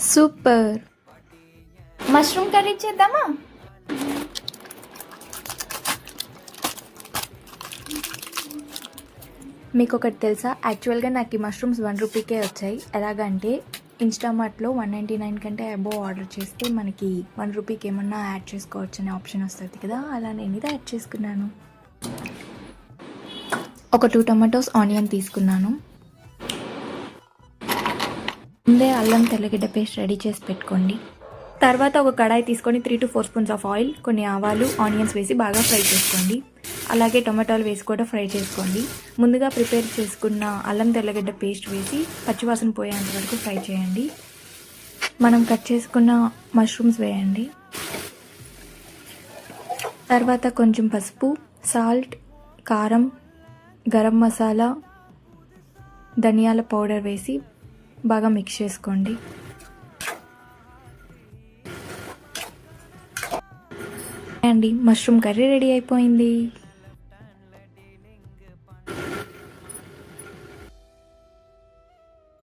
Super. Mushroom curry చేద్దామా? మీకు ఒకటి తెలుసా, యాక్చువల్గా నాకు ఈ మష్రూమ్స్ 1 రూపీకే వచ్చాయి. ఎలాగంటే ఇన్స్టామార్ట్లో 199 కంటే అబోవ్ ఆర్డర్ చేస్తే మనకి 1 రూపీకి ఏమన్నా యాడ్ చేసుకోవచ్చు అనే ఆప్షన్ వస్తుంది కదా, అలా నేను ఇది యాడ్ చేసుకున్నాను. ఒక 2 టమాటోస్, ఆనియన్ తీసుకున్నాను. ముందే అల్లం తెల్లగడ్డ పేస్ట్ రెడీ చేసి పెట్టుకోండి. తర్వాత ఒక కడాయి తీసుకొని 3 to 4 స్పూన్స్ ఆఫ్ ఆయిల్, కొన్ని ఆవాలు, ఆనియన్స్ వేసి బాగా ఫ్రై చేసుకోండి. అలాగే టొమాటోలు వేసి కూడా ఫ్రై చేసుకోండి. ముందుగా ప్రిపేర్ చేసుకున్న అల్లం తెల్లగడ్డ పేస్ట్ వేసి పచ్చివాసన పోయేంత వరకు ఫ్రై చేయండి. మనం కట్ చేసుకున్న మష్రూమ్స్ వేయండి. తర్వాత కొంచెం పసుపు, సాల్ట్, కారం, గరం మసాలా, ధనియాల పౌడర్ వేసి బాగా మిక్స్ చేసుకోండి. అండి, మష్రూమ్ కర్రీ రెడీ అయిపోయింది.